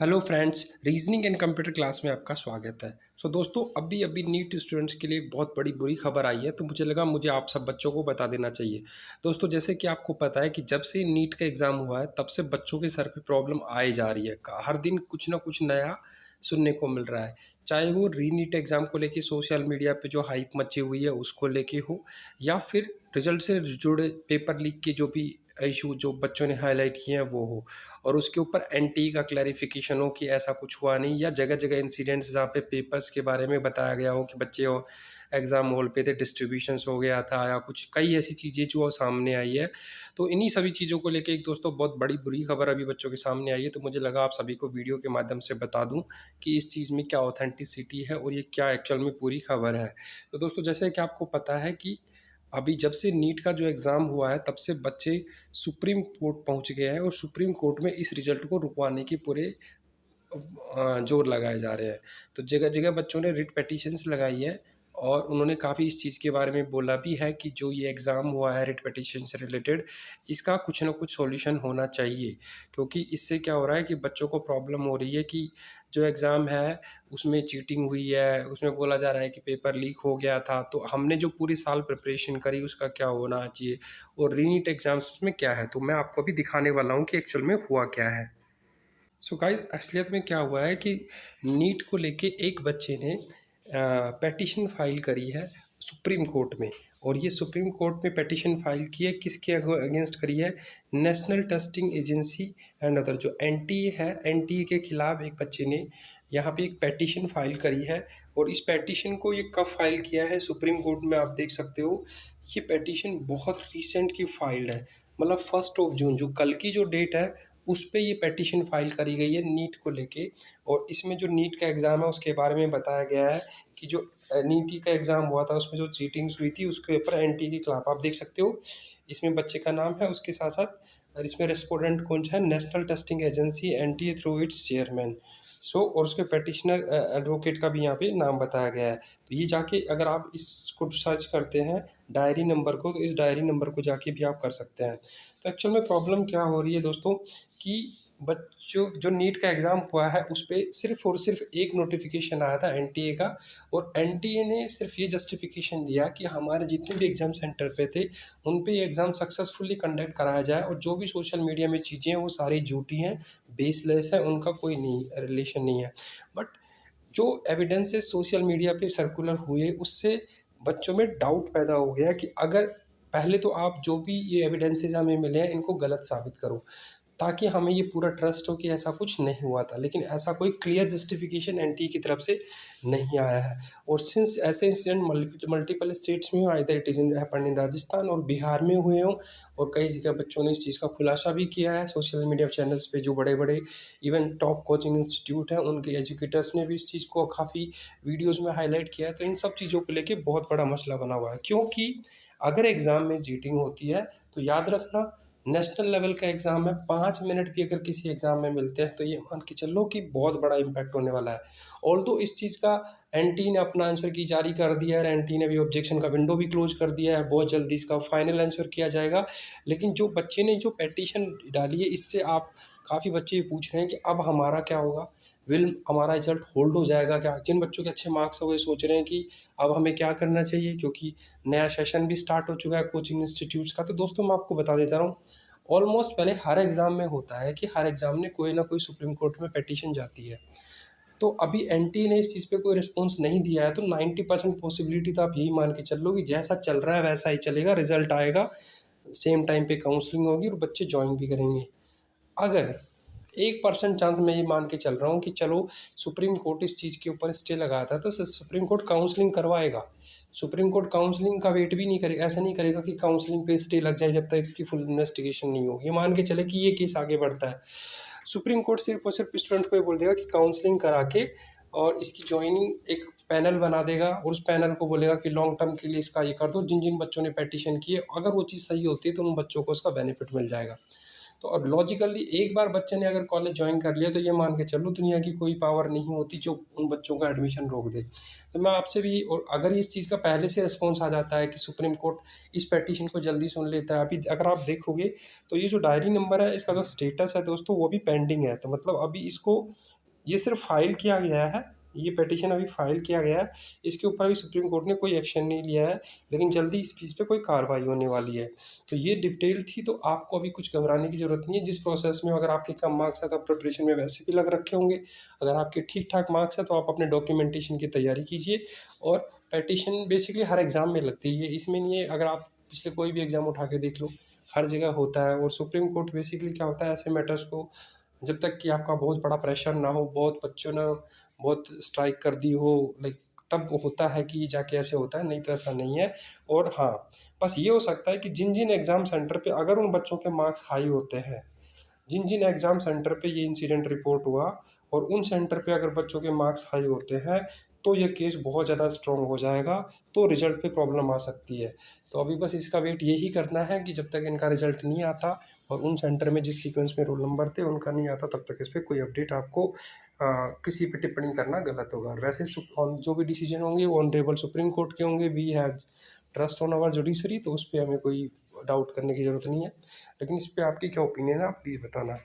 Hello friends, reasoning and computer class में आपका स्वागत है। दोस्तों, अभी अभी नीट स्टूडेंट्स के लिए बहुत बड़ी बुरी खबर आई है, तो मुझे लगा मुझे आप सब बच्चों को बता देना चाहिए। दोस्तों, जैसे कि आपको पता है कि जब से नीट का एग्ज़ाम हुआ है तब से बच्चों के सर पे प्रॉब्लम आए जा रही है। हर दिन कुछ ना कुछ नया सुनने को मिल रहा है, चाहे वो री नीट एग्ज़ाम को लेके सोशल मीडिया पे जो हाइप मची हुई है उसको लेके हो, या फिर रिजल्ट से जुड़े पेपर लीक के जो भी इशू जो बच्चों ने हाईलाइट किए हैं वो हो, और उसके ऊपर एनटी का क्लैरिफिकेशन हो कि ऐसा कुछ हुआ नहीं, या जगह जगह इंसिडेंट्स जहाँ पे पेपर्स के बारे में बताया गया हो कि बच्चे एग्ज़ाम हॉल पे थे, डिस्ट्रीब्यूशंस हो गया था, या कुछ कई ऐसी चीज़ें जो सामने आई है। तो इन्हीं सभी चीज़ों को लेके एक दोस्तों बहुत बड़ी बुरी खबर अभी बच्चों के सामने आई है, तो मुझे लगा आप सभी को वीडियो के माध्यम से बता दूं कि इस चीज़ में क्या ऑथेंटिसिटी है और ये क्या एक्चुअल में पूरी खबर है। तो दोस्तों, जैसे कि आपको पता है कि अभी जब से नीट का जो एग्ज़ाम हुआ है तब से बच्चे सुप्रीम कोर्ट पहुंच गए हैं, और सुप्रीम कोर्ट में इस रिज़ल्ट को रुकवाने के पूरे जोर लगाए जा रहे हैं। तो जगह जगह बच्चों ने रिट पिटीशंस लगाई है, और उन्होंने काफ़ी इस चीज़ के बारे में बोला भी है कि जो ये एग्ज़ाम हुआ है रिट पिटीशन से रिलेटेड, इसका कुछ ना कुछ सॉल्यूशन होना चाहिए। क्योंकि इससे क्या हो रहा है कि बच्चों को प्रॉब्लम हो रही है कि जो एग्ज़ाम है उसमें चीटिंग हुई है, उसमें बोला जा रहा है कि पेपर लीक हो गया था, तो हमने जो पूरी साल प्रिपरेशन करी उसका क्या होना चाहिए, और रीनीट एग्ज़ाम्स में क्या है। तो मैं आपको अभी दिखाने वाला हूँ कि एक्चुअल में हुआ क्या है। गाइस, असलियत में क्या हुआ है कि नीट को लेके एक बच्चे ने पेटिशन फाइल करी है सुप्रीम कोर्ट में। और ये सुप्रीम कोर्ट में पेटिशन फाइल की है, किसके अगेंस्ट करी है? National testing agency and other, जो एनटीए है, एनटीए के खिलाफ एक बच्चे ने यहाँ पे एक पेटिशन फाइल करी है। और इस पेटिशन को ये कब फाइल किया है सुप्रीम कोर्ट में, आप देख सकते हो। ये पेटिशन बहुत रिसेंट की फाइल्ड है, मतलब 1 जून, जो कल की जो डेट है उस पे ये पेटिशन फाइल करी गई है नीट को लेके। और इसमें जो नीट का एग्ज़ाम है उसके बारे में बताया गया है कि जो नीट का एग्ज़ाम हुआ था उसमें जो चीटिंग्स हुई थी उसके ऊपर एनटी के खिलाफ, आप देख सकते हो इसमें बच्चे का नाम है, उसके साथ साथ और इसमें रेस्पोंडेंट कौन सा है? National testing agency NTA through it's chairman. और उसके पेटिशनर एडवोकेट का भी यहाँ पे नाम बताया गया है। तो ये जाके अगर आप इसको सर्च करते हैं डायरी नंबर को, तो इस डायरी नंबर को जाके भी आप कर सकते हैं। तो एक्चुअल में प्रॉब्लम क्या हो रही है दोस्तों कि बच्चों जो नीट का एग्ज़ाम हुआ है उस पे सिर्फ़ और सिर्फ एक नोटिफिकेशन आया था एनटीए का, और एनटीए ने सिर्फ ये जस्टिफिकेशन दिया कि हमारे जितने भी एग्ज़ाम सेंटर पे थे उन पे ये एग्ज़ाम सक्सेसफुली कंडक्ट कराया जाए, और जो भी सोशल मीडिया में चीज़ें हैं वो सारी झूठी हैं, बेसलेस है, उनका कोई नहीं रिलेशन नहीं है। बट जो एविडेंसेस सोशल मीडिया पे सर्कुलर हुए उससे बच्चों में डाउट पैदा हो गया कि अगर पहले तो आप जो भी ये एविडेंसेस हमें मिले हैं इनको गलत साबित करो, ताकि हमें ये पूरा ट्रस्ट हो कि ऐसा कुछ नहीं हुआ था। लेकिन ऐसा कोई क्लियर जस्टिफिकेशन एनटीए की तरफ से नहीं आया है। और सिंस ऐसे इंसिडेंट मल्टीपल स्टेट्स में हो, either it is in happened in Rajasthan और बिहार में हुए हों, और कई जगह बच्चों ने इस चीज़ का खुलासा भी किया है सोशल मीडिया चैनल्स पे, जो बड़े बड़े इवन टॉप कोचिंग इंस्टीट्यूट हैं उनके एजुकेटर्स ने भी इस चीज़ को काफ़ी वीडियोज़ में हाईलाइट किया है। तो इन सब चीज़ों को लेके बहुत बड़ा मसला बना हुआ है, क्योंकि अगर एग्ज़ाम में चीटिंग होती है तो याद रखना, नेशनल लेवल का एग्ज़ाम है, 5 मिनट भी अगर किसी एग्ज़ाम में मिलते हैं तो ये मान के चलो कि बहुत बड़ा इम्पैक्ट होने वाला है। ऑल्दो इस चीज़ का एनटी ने अपना आंसर की जारी कर दिया है, एनटी ने भी ऑब्जेक्शन का विंडो भी क्लोज कर दिया है, बहुत जल्दी इसका फाइनल आंसर किया जाएगा। लेकिन जो बच्चे ने जो पेटिशन डाली है, इससे आप काफ़ी बच्चे ये पूछ रहे हैं कि अब हमारा क्या होगा? विल हमारा रिजल्ट होल्ड हो जाएगा क्या? जिन बच्चों के अच्छे मार्क्स हैं वो ये सोच रहे हैं कि अब हमें क्या करना चाहिए, क्योंकि नया सेशन भी स्टार्ट हो चुका है कोचिंग इंस्टीट्यूट्स का। तो दोस्तों, मैं आपको बता देता हूँ, ऑलमोस्ट पहले हर एग्ज़ाम में होता है कि हर एग्ज़ाम में कोई ना कोई सुप्रीम कोर्ट में पिटीशन जाती है। तो अभी एनटी ने इस चीज़ पे कोई रिस्पॉन्स नहीं दिया है, तो 90% पॉसिबिलिटी तो आप यही मान के चल लो कि जैसा चल रहा है वैसा ही चलेगा, रिजल्ट आएगा, सेम टाइम पे काउंसलिंग होगी और बच्चे ज्वाइन भी करेंगे। अगर 1% चांस मैं ये मान के चल रहा हूँ कि चलो सुप्रीम कोर्ट इस चीज़ के ऊपर स्टे लगाता है, तो सुप्रीम कोर्ट काउंसलिंग करवाएगा। सुप्रीम कोर्ट काउंसलिंग का वेट भी नहीं करेगा, ऐसा नहीं करेगा कि काउंसलिंग पे स्टे लग जाए जब तक इसकी फुल इन्वेस्टिगेशन नहीं हो। ये मान के चले कि ये केस आगे बढ़ता है, सुप्रीम कोर्ट सिर्फ और सिर्फ स्टूडेंट को ये बोल देगा कि काउंसलिंग करा के और इसकी ज्वाइनिंग एक पैनल बना देगा, और उस पैनल को बोलेगा कि लॉन्ग टर्म के लिए इसका ये कर दो। जिन जिन बच्चों ने पेटिशन किए, अगर वो चीज़ सही होती है तो उन बच्चों को उसका बेनिफिट मिल जाएगा। तो अब लॉजिकली एक बार बच्चे ने अगर कॉलेज ज्वाइन कर लिया तो ये मान के चलो दुनिया की कोई पावर नहीं होती जो उन बच्चों का एडमिशन रोक दे। तो मैं आपसे भी, और अगर इस चीज़ का पहले से रिस्पॉन्स आ जाता है कि सुप्रीम कोर्ट इस पेटिशन को जल्दी सुन लेता है, अभी अगर आप देखोगे तो ये जो डायरी नंबर है इसका जो स्टेटस है दोस्तों वो भी पेंडिंग है। तो मतलब अभी इसको, ये सिर्फ फाइल किया गया है, ये पिटीशन अभी फाइल किया गया है, इसके ऊपर अभी सुप्रीम कोर्ट ने कोई एक्शन नहीं लिया है, लेकिन जल्दी इस चीज़ पे कोई कार्रवाई होने वाली है। तो ये डिटेल थी, तो आपको अभी कुछ घबराने की ज़रूरत नहीं है। जिस प्रोसेस में अगर आपके कम मार्क्स है तो आप प्रिपरेशन में वैसे भी लग रखे होंगे, अगर आपके ठीक ठाक मार्क्स है तो आप अपने डॉक्यूमेंटेशन की तैयारी कीजिए। और पिटीशन बेसिकली हर एग्ज़ाम में लगती है, इसमें नहीं है, अगर आप पिछले कोई भी एग्ज़ाम उठा के देख लो, हर जगह होता है। और सुप्रीम कोर्ट बेसिकली क्या होता है, ऐसे मैटर्स को, जब तक कि आपका बहुत बड़ा प्रेशर ना हो, बहुत बच्चों ने बहुत स्ट्राइक कर दी हो, लाइक तब होता है कि जाके ऐसे होता है, नहीं तो ऐसा नहीं है। और हाँ, बस ये हो सकता है कि जिन जिन एग्ज़ाम सेंटर पे अगर उन बच्चों के मार्क्स हाई होते हैं, जिन जिन एग्ज़ाम सेंटर पे ये इंसिडेंट रिपोर्ट हुआ और उन सेंटर पे अगर बच्चों के मार्क्स हाई होते हैं, तो ये केस बहुत ज़्यादा स्ट्रॉन्ग हो जाएगा, तो रिजल्ट पे प्रॉब्लम आ सकती है। तो अभी बस इसका वेट यही करना है कि जब तक इनका रिजल्ट नहीं आता और उन सेंटर में जिस सीक्वेंस में रोल नंबर थे उनका नहीं आता, तब तक इस पे कोई अपडेट आपको किसी पे टिप्पणी करना गलत होगा। और वैसे जो भी डिसीजन होंगे वो ऑनरेबल सुप्रीम कोर्ट के होंगे। We have trust on our judiciary, तो उस पर हमें कोई डाउट करने की ज़रूरत नहीं है। लेकिन इस पे आपकी क्या ओपिनियन है, आप प्लीज़ बताना।